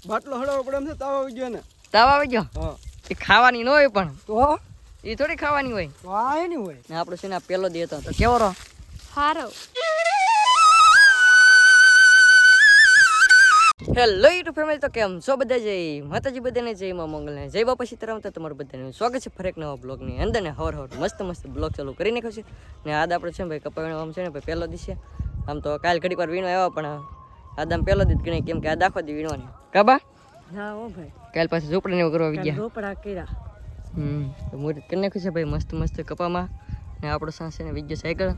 બાટલો હળવો પડે એમ છે તાવ આવી ગયો ને તાવ આવી ગયો હા એ ખાવાની ન હોય પણ તો એ થોડી ખાવાની હોય તો આ એની હોય ને આપણો છે ને આ પહેલો દી હતો તો કેવો રહો હારો હેલો યુટ્યુબ ફેમિલી તો કેમ છો બધા જય માતાજી બધાને જય માં મંગલને જય બાપા સીતારામ તો તમારું બધાને સ્વાગત છે ફરી એક નવા બ્લોગની અંદર ને હવાર મસ્ત બ્લોગ ચાલુ કરી નાખ્યો છે ને આજ આપણે છે ને ભાઈ કપાવીનો આમ છે ને ભાઈ પહેલો દિવસ છે આમ તો કાલ ઘડીક વાર વીણો આવ્યો પણ આજ આમ પહેલો દિવસ ગણાય કેમ કે આ દાખો દી વીણવાની કાબા હા ઓ ભાઈ કાલ પાછું ઝૂંપડી ને એવું કરવા આવી ગયા રોપડા કર્યા તો મુહૂર્ત કરી નાખ્યું છે ભાઈ મસ્ત કપામાં ને આપણો સાસ છે ને વિજ્ઞ સાયકલ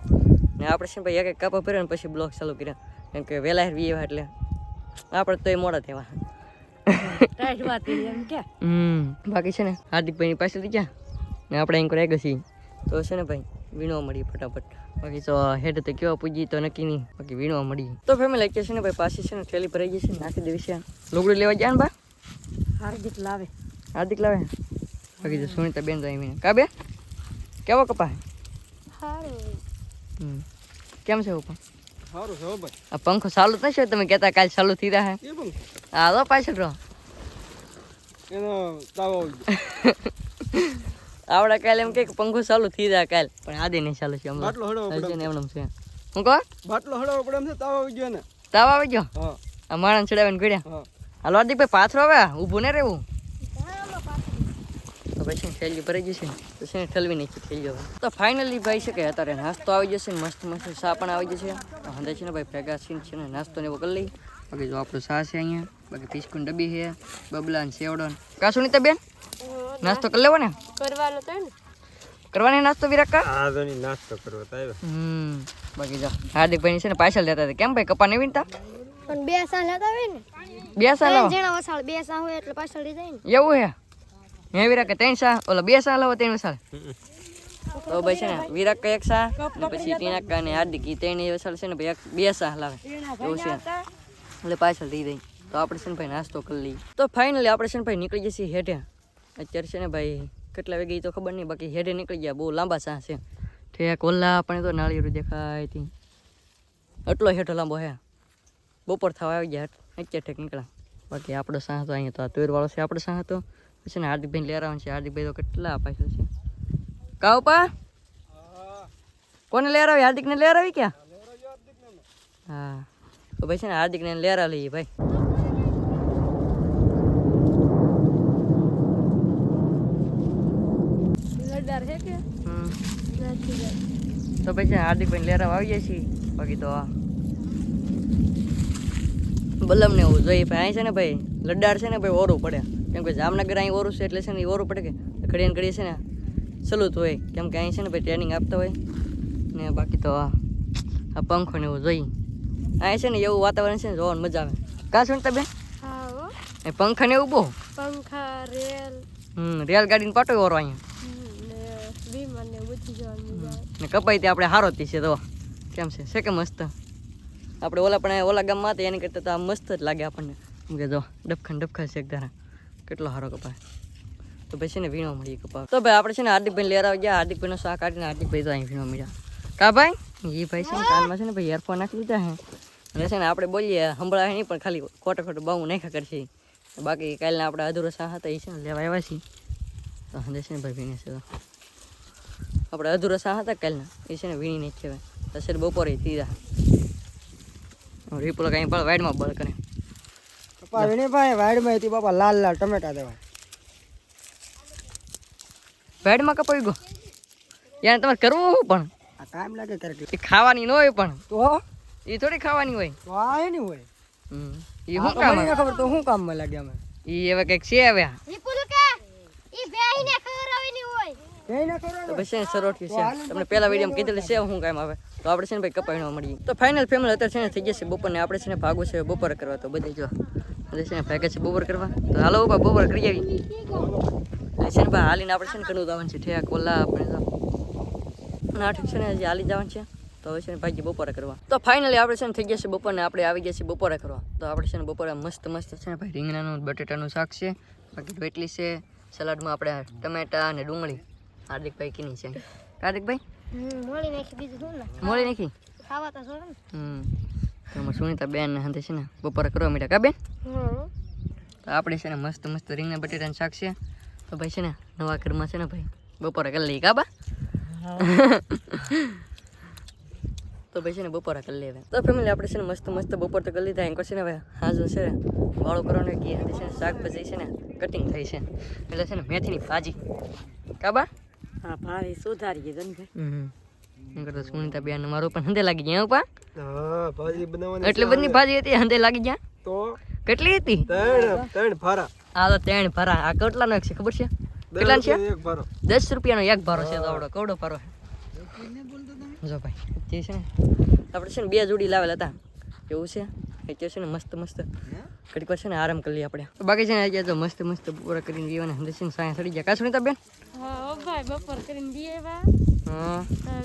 ને આપણે છે ભાઈ એક કપા ભર્યો ને પછી બ્લોગ ચાલુ કર્યા કેમ કે વહેલા વી આવ્યા એટલે આપણે તો એ મોડા થયા ટાઈટ વાત કરી એમ કે બાકી છે ને હાર્દિકભાઈની પાછળ ગયા ને આપણે અહીં કરાઈ ગઈ તો છે ને ભાઈ વીણવા મળી ફટાફટ બાકી તો હેડ તો કેવા પૂજી તો નક્કી નહીં બાકી વીણવા મળી તો ફેમિલી કે છે ને ભાઈ પાછી છે ને થેલી ભરાઈ ગઈ છે નાખી દેવી છે લુગડું લેવા ગયા ને બા હાર્દિક લાવે હાર્દિક લાવે બાકી તો સુનિતા બેન તો અહીં કા બે કેવો કપા હારો કેમ છે ઉપર સારું છે હો ભાઈ આ પંખો ચાલુ જ નથી તમે કહેતા કાલ ચાલુ થઈ રહ્યા એ પણ હા તો પાછળ રહો એનો તાવ આવી ગયો આવડા કાલે એમ કે પંખો ચાલુ થઈ રહ્યા કાલ પણ આદે નહીં ચાલુ છે બાટલો હળવો પડે એમ છે હું કહો બાટલો હળવો પડે એમ છે તાવ આવી ગયો ને તાવ આવી ગયો હા આ માણસ ચડાવીને ગળ્યા હા હાલો હાર્દિકભાઈ પાથરો હવે ઊભું ને રહેવું તો પછી થેલી ભરાઈ જશે તો છે ઠલવી નાખી થઈ ગયો તો ફાઇનલી ભાઈ છે કે અત્યારે નાસ્તો આવી જશે મસ્ત ચા પણ આવી જશે હંદે છે ને ભાઈ ભેગા સીન છે ને નાસ્તો ને એવો કરી લઈ બાકી જો આપણું ચા છે અહીંયા બાકી બિસ્કુટ ડબ્બી છે બબલા ને સેવડો ને કા સુનિતા બેન નાસ્તો કરી લેવો ને કરવાનો તો ને કરવાની નાસ્તો વિરાકા આ તો નાસ્તો કરવો તો આવ્યો બાકી જો હાર્દિકભાઈ છે ને પાછળ લેતા હતા કેમ ભાઈ કપા નહીં વીણતા પણ બે સાલ હતા હોય ને 2 સાલ લાવો જણા વસાળ બે સા હોય એટલે પાછળ લઈ જાય ને એવું હે હે વિરાકા 3 સા ઓલા 2 સાલ લાવો 3 સાલ તો ભાઈ છે ને વિરાક એક સા ને પછી ટીનાકા ને હાર્દિક ઈ 3 સાલ છે ને ભાઈ 2 સા લાવે એવું છે એટલે પાછળ દઈ દઈ તો આપણે છે ને ભાઈ નાસ્તો કરી લઈએ તો ફાઇનલી આપણે છે ને ભાઈ નીકળી જઈએ હેઠે અત્યારે છે ને ભાઈ કેટલા વાગે તો ખબર નહીં બાકી હેઠે નીકળી ગયા બહુ લાંબા સા છે ઠેક ઓલા આપણે તો નાળિયેરું દેખાય હતી એટલો હેઠો લાંબો હે બપોર થવા આવી ગયા અત્યારે ઠેક નીકળ્યા બાકી આપણો સાહ તો અહીંયા તો તુરવાળો છે આપણો સાહ તો પછી ને હાર્દિકભાઈ લેરાવાનું છે હાર્દિકભાઈ તો કેટલા પાછળ છે કાઉપા કોને લેરાવી હાર્દિકને લેરાવી ક્યાં હા તો ભાઈ છે ને હાર્દિકને લેરા લઈએ ભાઈ લડાર હે કે તો ભાઈ છે ને હાર્દિકભાઈ લેરાવા આવી જાય છે બાકી તો બલમ ને એવું જોઈએ ભાઈ અહીં છે ને ભાઈ લડાર છે ને ભાઈ ઓરું પડે કેમ કે જામનગર અહીં ઓરું છે એટલે છે ને એ ઓરું પડે કે ઘડીએ ને ઘડીએ છે ને સલુત હોય કેમ કે અહીં છે ને ભાઈ ટ્રેનિંગ આપતા હોય ને બાકી તો આ પંખો ને એવું જોઈએ અહીં છે ને એવું વાતાવરણ છે ને જોવાની મજા આવે કાં સુનતા બેન હા હો એ પંખા ને એવું બહુ પંખા રેલ રેલગાડીને પાટો ઓરો અહીંયા ને વિમાન ને બધી જવાનું મજા આવે ને કપાઈ તે આપણે હારો થી છે તો કેમ છે કે મસ્ત આપણે ઓલા પણ ઓલા ગામમાં હતા એની કરતાં તો આ મસ્ત જ લાગે આપણને કેમ કે જો ડબખા છે એક ધારા કેટલો સારો કપાય તો પછી ને વીણવા મળી કપા તો ભાઈ આપણે છે ને હાર્દિકભાઈ લેરા ગયા હાર્દિકભાઈનો શાક કાઢીને હાર્દિકભાઈ તો અહીં વીણવા મળ્યા કા ભાઈ એ ભાઈ છે ને કાનમાં છે ને ભાઈ ઈયરફોન નાખી દીધા હે એટલે છે ને આપણે બોલીએ સંભળાય નહીં પણ ખાલી ખોટું બાવું નાખ્યા કરશે બાકી કાલના આપણે અધૂરો શાહ હતા એ છે ને લેવા આવ્યા છીએ તો હંદે છે ને ભાઈ વીણે છે આપણે અધૂરો શાહ હતા કાલના એ છે ને વીણી નહીં કહેવાય તો સર બપોરે તીરા રીપુલો કાંઈ પણ વાઈડમાં બળ કરે કપા વીણે ભાઈ વાડમાં હતી બાપા લાલ ટમેટા દેવા વાઈડમાં કપાવી ગયો યાર તમારે કરવું હું પણ આ ટાઈમ લાગે કરે એ ખાવાની ન હોય પણ તો એ થોડી ખાવાની હોય તો આ એની હોય એ શું કામ મને ખબર તો શું કામમાં લાગે અમે એ હવે કંઈક છે હવે વિપુલ કે ઈ બેહીને ખવરાવીની હોય કઈ ના કરો તો પછી સરોઠી છે તમને પહેલા વિડીયોમાં કીધેલી છે શું કામ આવે તો આપણે છે ને ભાઈ કપાવીનો મળીએ તો ફાઇનલ ફેમિલી અત્યારે છે ને થઈ જશે બપોરને આપણે છે ને ભાગવું છે બપોર કરવા તો બધે જો એટલે છે ને ભાગે છે બપોર કરવા તો હાલો બપોર કરી આવી એટલે છે ને ભાઈ હાલીને આપણે છે ને ઘણું જવાનું છે ઠેક ઓલા આપણે તો નાટક છે ને હજી હાલી જવાનું છે તો હવે છે ને ભાગી બપોરે કરવા તો ફાઇનલી આપણે છે ને થઈ ગયા છે બપોરને આપણે આવી ગયા છે બપોરે કરવા તો આપણે છે ને બપોરે મસ્ત છે ને ભાઈ રીંગણાનું બટેટાનું શાક છે બાકી રોટલી છે સલાડમાં આપણે ટમેટા અને ડુંગળી હાર્દિકભાઈ કીની છે હાર્દિકભાઈ મોળી નાખી બીજું શું ને મોળી નાખી ખાવા તો છોડે ને તો સુનિતા બેન ને હંતે છે ને બપોરે કરવા મીઠા કા બેન તો આપણે છે ને મસ્ત મસ્ત રીંગણા બટેટાનું શાક છે તો ભાઈ છે ને નવા ઘરમાં છે ને ભાઈ બપોરે કરી લઈએ કાબા તો ભાઈ છે ને બપોરે કરી લે તો ફેમિલી આપણે છે ને મસ્ત મસ્ત બપોર તો કરી લીધા એમ કરશે ને ભાઈ હાજર છે ને વાળો કરવાનો ઘી હતી છે ને શાકભાજી છે ને કટિંગ થઈ છે એટલે છે ને મેથીની ભાજી કાબા હા ભાઈ સુધારી ગઈ એમ કરતો સુનિતા બેન મારું પણ હંધે લાગી ગયા પા હા ભાજી બનાવવાની એટલી બધી ભાજી હતી હંધે લાગી ગયા તો કેટલી હતી ત્રણ ફારા આ તો 3 ભરા આ કેટલાનો એક છે ખબર છે કેટલાનો છે એક ફારો 10 રૂપિયાનો એક ભારો છે તો આવડો કવડો ભારો છે જો ભાઈ જે છે ને આપણે છે ને 2 જોડી લાવેલા હતા એવું છે એ છે ને મસ્ત મસ્ત ઘડીક વાર છે ને આરામ કરી લઈએ આપણે બાકી છે ને આજે તો મસ્ત મસ્ત બપોરા કરીને દીવાને હંદે છે ને સાયા સડી ગયા કા સુનિતા બેન હા ભાઈ બપોર કરીને દીવા હા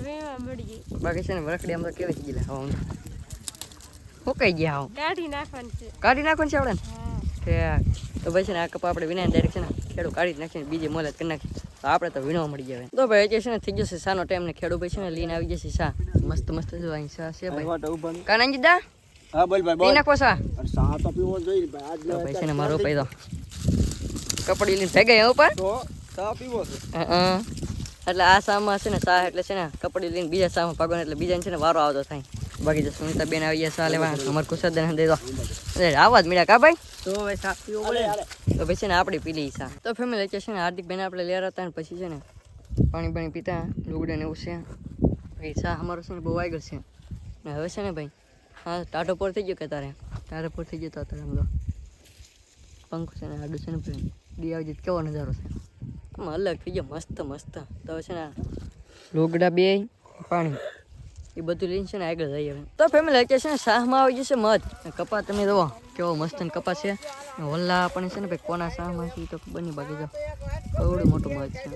વેવા મળી ગઈ બાકી છે ને વરખડી આમ તો કેવી જ ગયેલા હવા હું કઈ ગયા હું કાઢી નાખવાનું છે કાઢી નાખવાનું છે આપણે ને હા તો ભાઈ છે ને આ કપા આપણે વિનાય ડાયરેક્ટ છે ને ખેડૂ કાઢી જ નાખીને બીજી મોલત કરી નાખી તો આપણે તો વીણવા મળી જાય તો ભાઈ જે છે ને થઈ જશે સાનો ટાઈમ ને ખેડૂ ભાઈ છે ને લઈને આવી જશે સા મસ્ત મસ્ત જો અહીં સા છે ભાઈ વાટ ઉભા ને કાનાજી દા હા બોલ ભાઈ પી નાખો સા અરે સા તો પીવો જોઈએ ભાઈ આજ તો ભાઈ છે ને મારો પૈદો કપડી લઈને થઈ ગયા ઉપર તો સા પીવો છે એટલે આ સામાં છે ને સા એટલે છે ને કપડી લઈને બીજા સામાં ભાગવાનું એટલે બીજાને છે ને વારો આવતો થાય બાકી જો સુનિતા બેન આવી ગયા સા લેવા અમારે કુશરદન દે દો આવાજ મળ્યા કા ભાઈ તો હવે શાક પીવો પડે તો પછી છે ને આપણે પી લઈએ સા તો ફેમિલી છે ને હાર્દિક બેન આપણે લેરા હતા ને પછી છે ને પાણી પાણી પીતા લુગડા ને એવું છે ભાઈ સા અમારો છે ને બહુ આગળ છે ને હવે છે ને ભાઈ હા ટાઢો પર થઈ ગયો કે તારે ટાઢો પર થઈ ગયો તો અત્યારે બધો પંખો છે ને આડું છે ને ભાઈ દી આવી જાય કેવો નજારો છે આમાં અલગ થઈ ગયો મસ્ત મસ્ત તો હવે છે ને લુગડા બે પાણી એ બધું લઈને છે ને આગળ જઈએ હવે તો ફેમિલી અત્યારે છે ને શાહમાં આવી જશે મધ કપા તમે જુઓ કેવો મસ્ત કપા છે વલ્લા પણ છે ને ભાઈ કોના શાહમાં છે તો બની બાકી જો બહુ મોટું મધ છે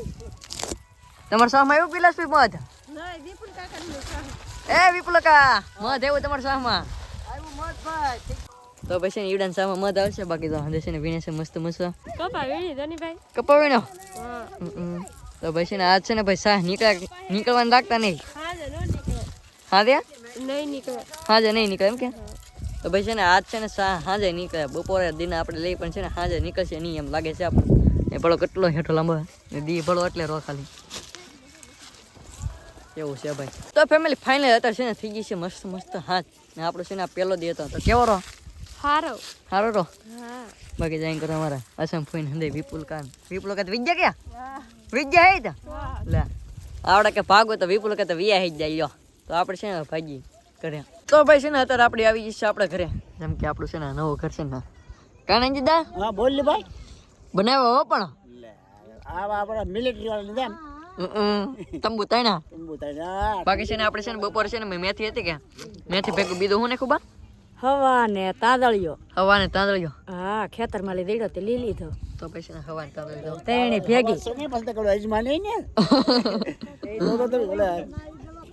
તમારા શાહમાં એવું પીલાસ મધ નહીં દીપુલ કાકાનું શાક એ વિપુલકા મધ એવું તમારા શાહમાં આવ્યું મત ભાઈ તો પછી છે ને ઈવડાના શાહમાં મધ આવશે બાકી તો હંદે છે ને વીણે છે મસ્ત મસ્ત કપા વીણી ધનીભાઈ કપા વીણો હા તો ભાઈ છે ને આજ છે ને ભાઈ શાહ નીકળવાનું રાખતા નહીં હાજે નો નીકળે હા ત્યાં નહીં નીકળે હાજે નહીં નીકળે એમ કે તો ભાઈ છે ને આજ છે ને હાજે નીકળે બપોરે દિન આપણે લઈ પણ છે ને હાજે નીકળશે નહીં એમ લાગે છે આપણે એ ભળો કેટલો હેઠો લાંબો ને દી ભળો એટલે રો ખાલી એવું છે ભાઈ તો ફેમિલી ફાઇનલ અત્યારે છે ને થઈ ગઈ છે મસ્ત મસ્ત હાથ ને આપણો છે ને આ પહેલો દી હતો તો કેવો રો હારો સારો રો હા બાકી જાય કરો અમારા અસમ ફોઈન હંદે વિપુલ કા વિજ્ઞા ક્યાં વિજ્ઞા હે તો લે આવડે કે ભાગો તો વિપુલ કે તો વિયા હઈ જાય લ્યો તો આપણે છે ને ભાગી ઘરે તો ભાઈ છે ને અત્યારે આપણે આવી જઈશું આપણે ઘરે જેમ કે આપણું છે ને નવું ઘર છે ને કાનાજી દા હા બોલ લે ભાઈ બનાવો હો પણ આ આપણા મિલિટરી વાળા લીધા તંબુ તાણા તંબુ તાણા બાકી છે ને આપણે છે ને બપોરે છે ને મેથી હતી કે મેથી ભેગું બીજું હું ને ખુબા હવા ને તાદળિયો હવા ને તાંદળિયો હા ખેતરમાં લઈ દેડો તે લીલી તો તો પછી ને હવા ને તાંદળિયો તેણી ભેગી સમે પાછા કડો અજમાન નહીં ને તો ઓલે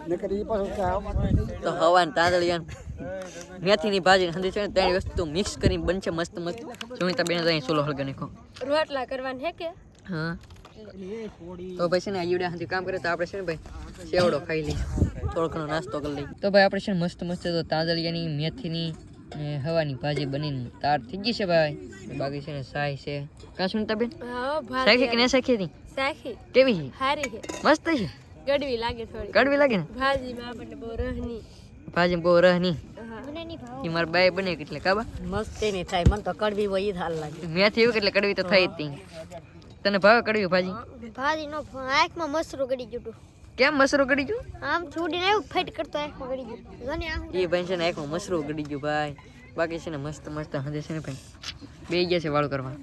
નકર ઈ પાછો તો હવા ને તાંદળિયા મેથીની ભાજી હંધી છે ને ત્રણ વસ્તુ મિક્સ કરીને બનશે મસ્ત મસ્ત સુનિતા બેન અહીં સોલો હળગે નાખો રોટલા કરવાનું હે કે હા તો ભાઈ છે ને આયુડા હંધી કામ કરે તો આપણે છે ને ભાઈ સેવડો ખાઈ લઈએ થોડો ઘણો નાસ્તો કરી લઈએ તો ભાઈ આપણે છે ને મસ્ત મસ્ત તો તાંદળિયાની મેથીની ને હવાની ભાજી બનીને તાર થઈ ગઈ છે ભાઈ બાકી છે ને સાય છે કાં સુનિતા બેન હા સાખી કે ના સાખી હતી સાખી કેવી છે હારી છે મસ્ત છે ગડવી લાગે થોડી કડવી લાગે ને ભાજીમાં આપણને બહુ રહની ભાજી બહુ રહ નહીં મને નહીં ભાવ એ મારા બાય બને એટલે કાબા મસ્તી ની થાય મને તો કડવી હોય હાલ લાગે મેથી એવું એટલે કડવી તો થઈ જ તી તને ભાવે કડવી ભાજી ભાજી નો આંખમાં મસરું ગળી જતું કેમ મસરો ગળી ગયું આમ છોડીને આવ્યું ફાઈટ કરતો આંખમાં ગળી ગયું જોને આમ એ ભાઈ છે ને એકમાં મસરો ગળી ગયું ભાઈ બાકી છે ને મસ્ત મસ્ત હંધે છે ને ભાઈ બે ગયા છે વાળું કરવા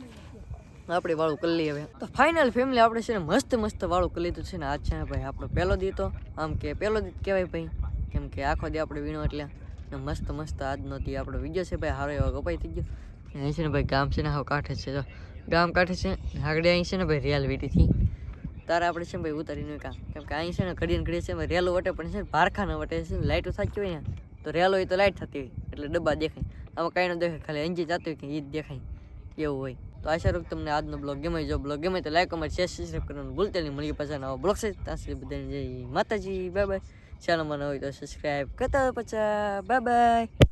આપણે વાળું કરી લઈએ હવે તો ફાઇનલ ફેમિલી આપણે છે ને મસ્ત મસ્ત વાળું કરી લીધું છે ને આજ છે ને ભાઈ આપણો પહેલો દી તો આમ કે પહેલો દી કહેવાય ભાઈ કેમ કે આખો દી આપણે વીણો એટલે ને મસ્ત મસ્ત આજનો દી આપણો વિડીયો છે ભાઈ હારો એવો કપાઈ થઈ ગયો અહીં છે ને ભાઈ ગામ છે ને હાવ કાંઠે છે જો ગામ કાંઠે છે આગળ અહીં છે ને ભાઈ રેલ વીટીથી તારે આપણે છે ને ભાઈ ઉતારીને કામ કેમ કે અહીં છે ને ઘડીને ઘડી છે ભાઈ રેલો વટે પણ છે ને ભારખા ન વટે છે લાઇટો થતી હોય ને તો રેલો હોય તો લાઇટ થતી હોય એટલે ડબ્બા દેખાય આમાં કાંઈ ન દેખાય ખાલી એન્જિન જતું હોય કે એ જ દેખાય એવું હોય તો આશા રાખું તમને આજનો બ્લોગ ગમે જો બ્લોગ ગમે તો લાઈક કમેન્ટ શેર સબસ્ક્રાઈબ કરવાનું ભૂલતા નહીં મળીએ પાછા નવા બ્લોગ છે ત્યાં સુધી બધાને જય માતાજી બાય બાય ચેનલમાં ન હોય તો સબસ્ક્રાઈબ કરતા પાછા બાય બાય